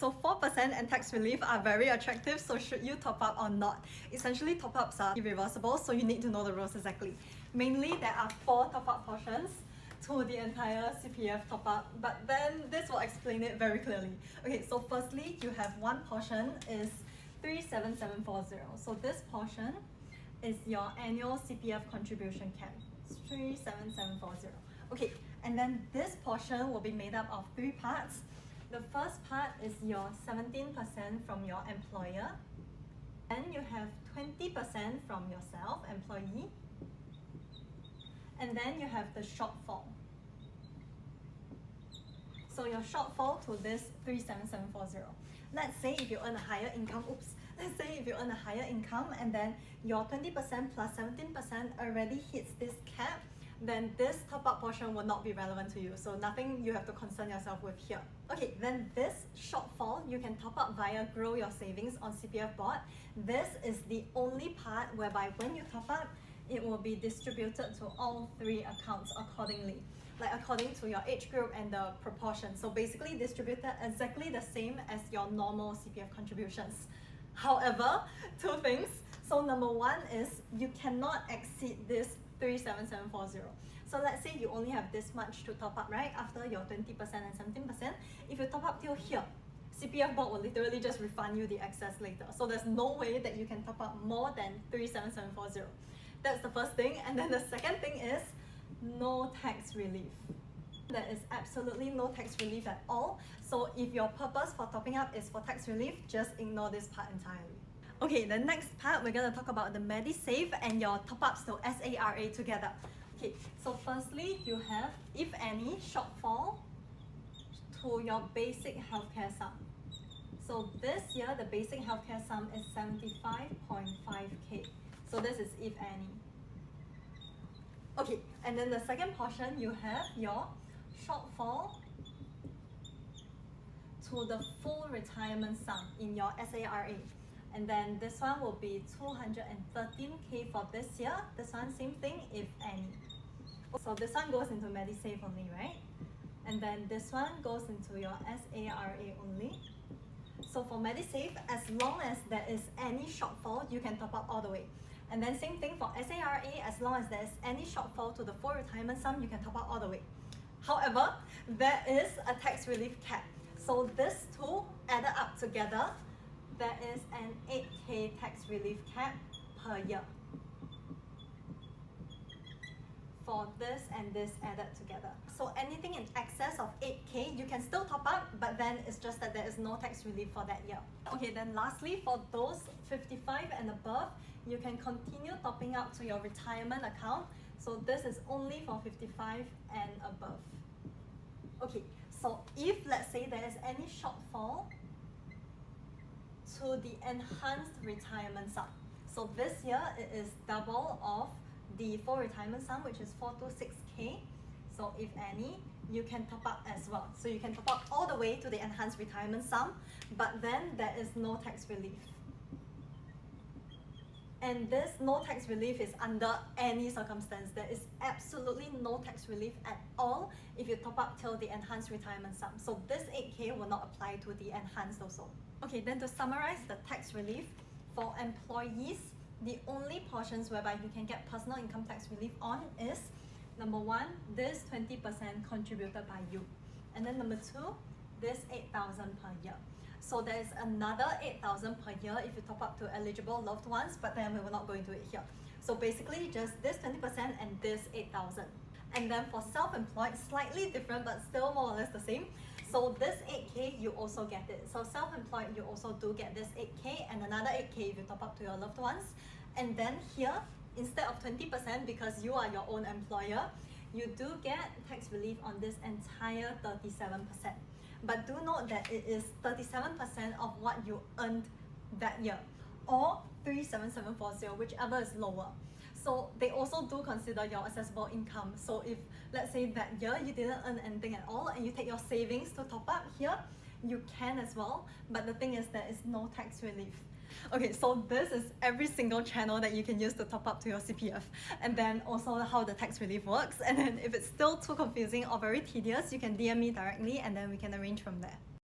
So 4% and tax relief are very attractive, so should you top up or not? Essentially, top-ups are irreversible, so you need to know the rules exactly. Mainly, there are 4 top-up portions to the entire CPF top-up, but then this will explain it very clearly. Okay, so firstly, you have one portion is 37740. So this portion is your annual CPF contribution cap. It's 37740. Okay, and then this portion will be made up of 3 parts. The first part is your 17% from your employer. Then you have 20% from yourself, employee. And then you have the shortfall. So your shortfall to this 37740. Let's say if you earn a higher income, let's say if you earn a higher income and then your 20% plus 17% already hits this cap, then this top-up portion will not be relevant to you. So nothing you have to concern yourself with here. Okay, then this shortfall, you can top up via Grow Your Savings on CPF board. This is the only part whereby when you top up, it will be distributed to all 3 accounts accordingly, like according to your age group and the proportion. So basically distributed exactly the same as your normal CPF contributions. However, 2 things. So number 1 is you cannot exceed this 37740. So let's say you only have this much to top up, right? After your 20% and 17%, if you top up till here, CPF board will literally just refund you the excess later. So there's no way that you can top up more than 37740. That's the first thing. And then the second thing is no tax relief. There is absolutely no tax relief at all. So if your purpose for topping up is for tax relief, just ignore this part entirely. Okay, the next part, we're going to talk about the Medicsafe and your top-ups to SARA together. Okay, so firstly, you have, if any, shortfall to your basic healthcare sum. So this year, the basic healthcare sum is 75.5k. So this is if any. Okay, and then the second portion, you have your shortfall to the full retirement sum in your SARA. And then this one will be 213k for this year. This one, same thing, if any. So this one goes into Medicsafe only, right? And then this one goes into your SARA only. So for Medicsafe, as long as there is any shortfall, you can top up all the way. And then same thing for SARA, as long as there is any shortfall to the full retirement sum, you can top up all the way. However, there is a tax relief cap. So these 2 added up together, there is an 8k tax relief cap per year for this and this added together. So anything in excess of 8k, you can still top up, but then it's just that there is no tax relief for that year. Okay, then lastly, for those 55 and above, you can continue topping up to your retirement account. So this is only for 55 and above. Okay, so if let's say there is any shortfall to the enhanced retirement sum. So this year it is double of the full retirement sum, which is 426k. So if any, you can top up as well. So you can top up all the way to the enhanced retirement sum, but then there is no tax relief. And this no tax relief is under any circumstance. There is absolutely no tax relief at all if you top up till the enhanced retirement sum. So this 8k will not apply to the enhanced also. Okay, then to summarize the tax relief, for employees, the only portions whereby you can get personal income tax relief on is number 1, this 20% contributed by you. And then number 2, this 8,000 per year. So there is another 8,000 per year if you top up to eligible loved ones, but then we will not go into it here. So basically just this 20% and this 8,000. And then for self-employed, slightly different, but still more or less the same. So this 8k, you also get it. So self-employed, you also do get this 8k and another 8k if you top up to your loved ones. And then here, instead of 20%, because you are your own employer, you do get tax relief on this entire 37%. But do note that it is 37% of what you earned that year, or 37740, whichever is lower. So they also do consider your accessible income. So if, let's say that year you didn't earn anything at all and you take your savings to top up here, you can as well. But the thing is there is no tax relief. Okay, so this is every single channel that you can use to top up to your CPF, and then also how the tax relief works. And then if it's still too confusing or very tedious, you can DM me directly and then we can arrange from there.